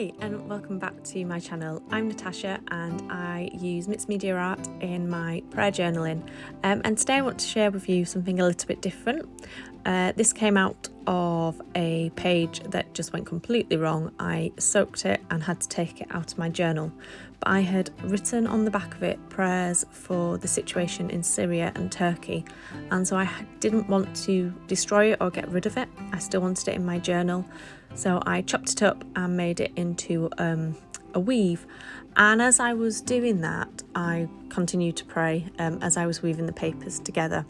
Hi and welcome back to my channel. I'm Natasha and I use Mixed Media Art in my prayer journaling, and today I want to share with you something a little bit different. This came out of a page that just went completely wrong. I soaked it and had to take it out of my journal, but I had written on the back of it prayers for the situation in Syria and Turkey, and so I didn't want to destroy it or get rid of it. I still wanted it in my journal. So I chopped it up and made it into a weave, and as I was doing that I continued to pray as I was weaving the papers together,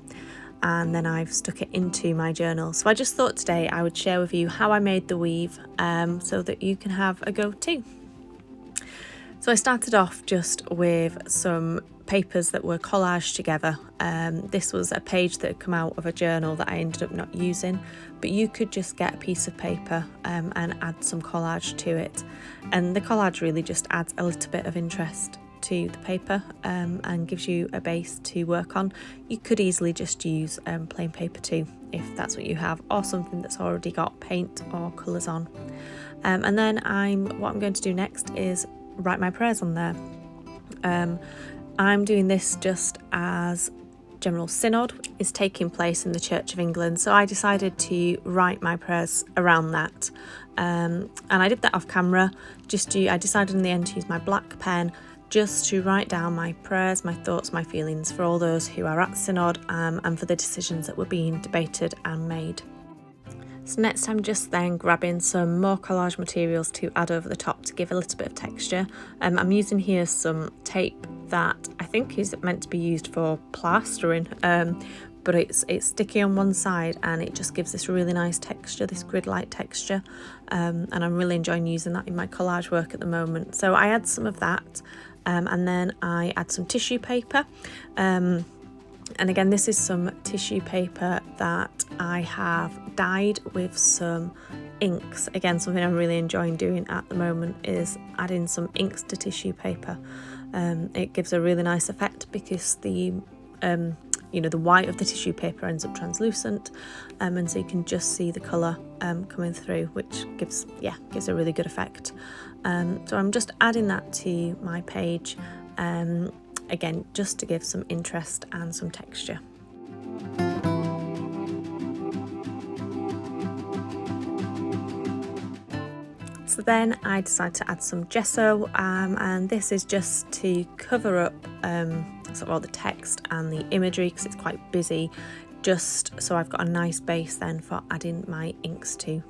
and then I've stuck it into my journal. So I just thought today I would share with you how I made the weave so that you can have a go too. So I started off just with some papers that were collaged together. This was a page that had come out of a journal that I ended up not using, but you could just get a piece of paper and add some collage to it. And the collage really just adds a little bit of interest to the paper and gives you a base to work on. You could easily just use plain paper too, if that's what you have, or something that's already got paint or colours on. And then what I'm going to do next is write my prayers on there. I'm doing this just as General Synod is taking place in the Church of England, so I decided to write my prayers around that, and I did that off camera. I decided in the end to use my black pen just to write down my prayers, my thoughts, my feelings for all those who are at Synod, and for the decisions that were being debated and made. So next I'm just then grabbing some more collage materials to add over the top to give a little bit of texture. I'm using here some tape that I think is meant to be used for plastering, but it's sticky on one side and it just gives this really nice texture, this grid-like texture, and I'm really enjoying using that in my collage work at the moment. So I add some of that, and then I add some tissue paper. And again, this is some tissue paper that I have dyed with some inks. Again, something I'm really enjoying doing at the moment is adding some inks to tissue paper. It gives a really nice effect because the white of the tissue paper ends up translucent, and so you can just see the colour coming through, which gives a really good effect. So I'm just adding that to my page. Again, just to give some interest and some texture. So then I decided to add some gesso, and this is just to cover up sort of all the text and the imagery because it's quite busy, just so I've got a nice base then for adding my inks to.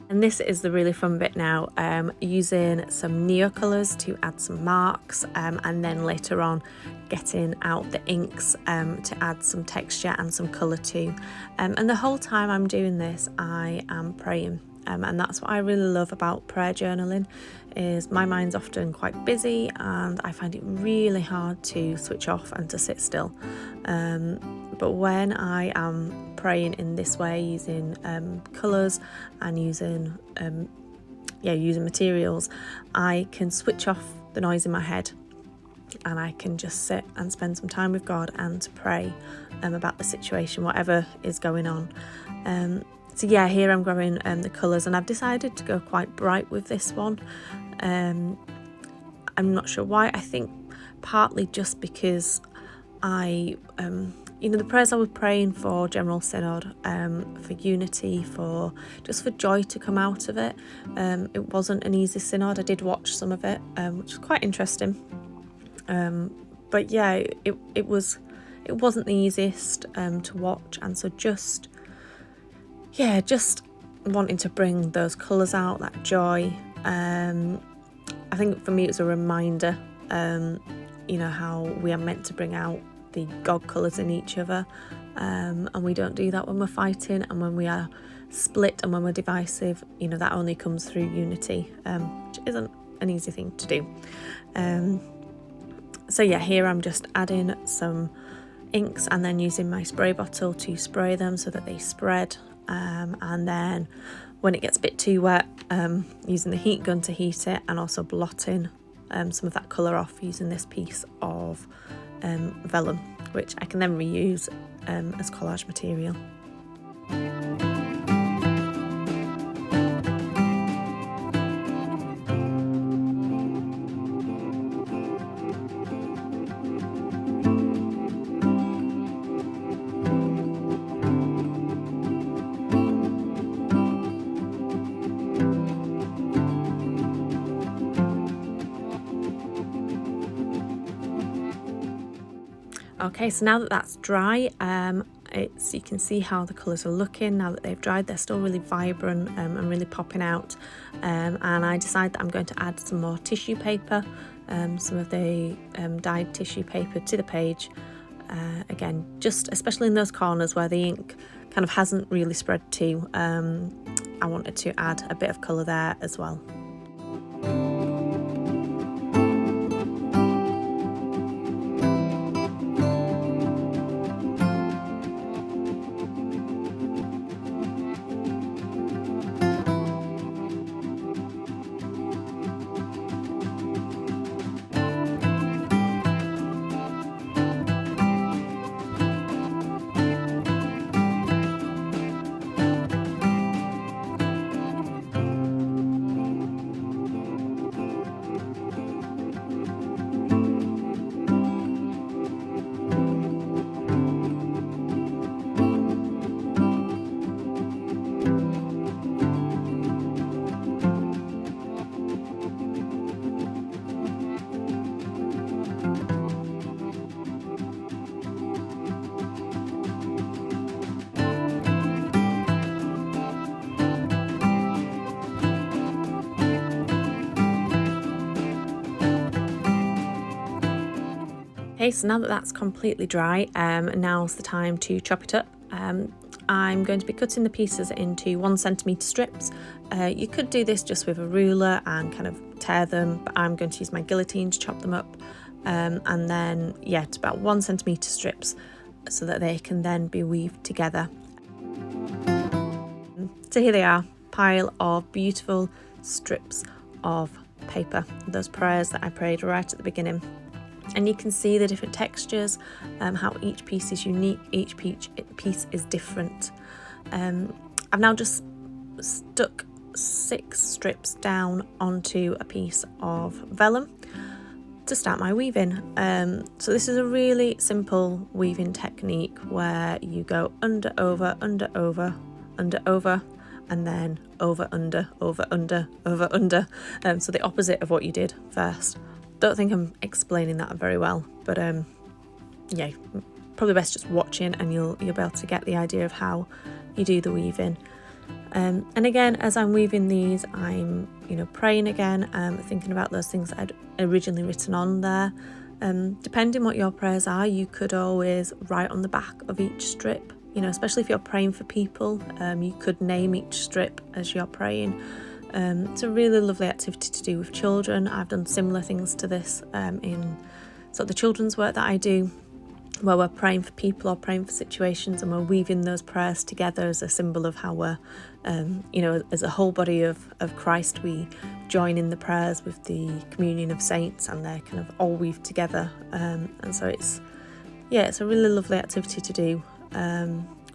And this is the really fun bit now, using some Neo colours to add some marks, and then later on getting out the inks to add some texture and some colour too. And the whole time I'm doing this I am praying, and that's what I really love about prayer journaling, is my mind's often quite busy and I find it really hard to switch off and to sit still. But when I am praying in this way, using colours and using materials, I can switch off the noise in my head and I can just sit and spend some time with God and to pray about the situation, whatever is going on. So yeah, here I'm grabbing the colours, and I've decided to go quite bright with this one. I'm not sure why. I think partly just because the prayers I was praying for General Synod, for unity, for joy to come out of it. It wasn't an easy synod. I did watch some of it, which was quite interesting. But yeah, it wasn't the easiest to watch, and so just wanting to bring those colours out, that joy. I think for me it was a reminder, how we are meant to bring out the God colours in each other, and we don't do that when we're fighting and when we are split and when we're divisive. That only comes through unity, which isn't an easy thing to do. So yeah, here I'm just adding some inks and then using my spray bottle to spray them so that they spread. and then when it gets a bit too wet, using the heat gun to heat it, and also blotting some of that colour off using this piece of vellum, which I can then reuse as collage material. Okay, so now that that's dry, you can see how the colours are looking now that they've dried. They're still really vibrant and really popping out, and I decided that I'm going to add some more tissue paper, some of the dyed tissue paper to the page. Again, just especially in those corners where the ink kind of hasn't really spread to, I wanted to add a bit of colour there as well. Okay, so now that that's completely dry, now's the time to chop it up. I'm going to be cutting the pieces into 1 centimetre strips. You could do this just with a ruler and kind of tear them, but I'm going to use my guillotine to chop them up. And then, yeah, it's about 1 centimetre strips so that they can then be weaved together. So here they are, pile of beautiful strips of paper, those prayers that I prayed right at the beginning. And you can see the different textures, how each piece is unique, each piece is different. I've now just stuck 6 strips down onto a piece of vellum to start my weaving. So this is a really simple weaving technique where you go under, over, under, over, under, over, and then over, under, over, under, over, under. So the opposite of what you did first. Don't think I'm explaining that very well, but yeah, probably best just watching and you'll be able to get the idea of how you do the weaving. And again, as I'm weaving these, I'm praying again, thinking about those things that I'd originally written on there. Depending what your prayers are, you could always write on the back of each strip, especially if you're praying for people, you could name each strip as you're praying. It's a really lovely activity to do with children. I've done similar things to this in sort of the children's work that I do, where we're praying for people or praying for situations and we're weaving those prayers together as a symbol of how we're, as a whole body of Christ, we join in the prayers with the communion of saints and they're kind of all weaved together. And so it's a really lovely activity to do,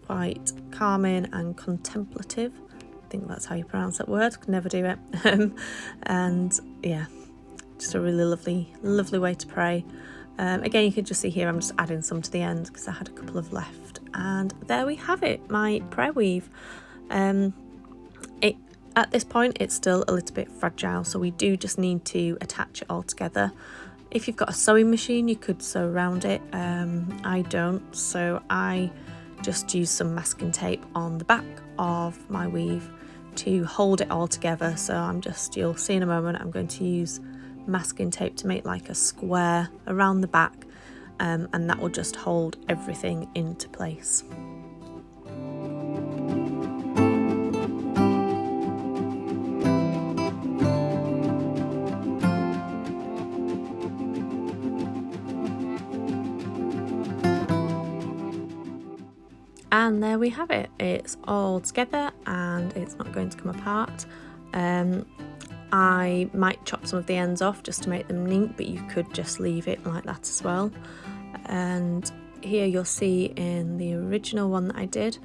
quite calming and contemplative. I think that's how you pronounce that word, could never do it. And yeah, just a really lovely way to pray. Again, you can just see here I'm just adding some to the end because I had a couple of left, and there we have it, my prayer weave. At this point it's still a little bit fragile, so we do just need to attach it all together. If you've got a sewing machine, you could sew around it. I don't, so I just use some masking tape on the back of my weave to hold it all together. So you'll see in a moment, I'm going to use masking tape to make like a square around the back, and that will just hold everything into place. And there we have it. It's all together and it's not going to come apart. I might chop some of the ends off just to make them neat, but you could just leave it like that as well. And here you'll see in the original one that I did,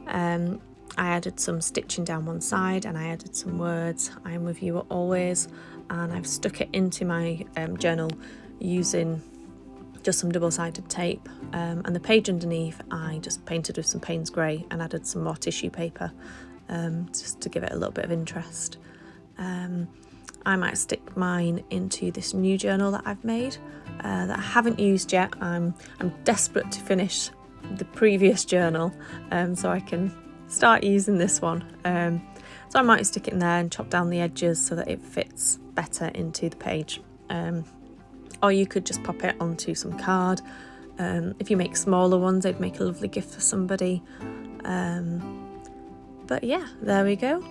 I added some stitching down one side and I added some words, "I'm with you always," and I've stuck it into my journal using just some double-sided tape, and the page underneath I just painted with some Payne's Grey and added some more tissue paper just to give it a little bit of interest. I might stick mine into this new journal that I've made that I haven't used yet. I'm desperate to finish the previous journal so I can start using this one. So I might stick it in there and chop down the edges so that it fits better into the page. Or you could just pop it onto some card. If you make smaller ones, they'd make a lovely gift for somebody. But yeah, there we go.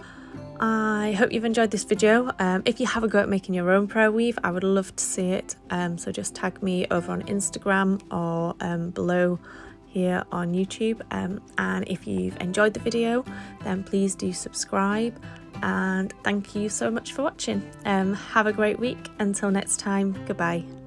I hope you've enjoyed this video. If you have a go at making your own prayer weave, I would love to see it. So just tag me over on Instagram or below here on YouTube. And if you've enjoyed the video, then please do subscribe. And thank you so much for watching. Have a great week. Until next time, goodbye.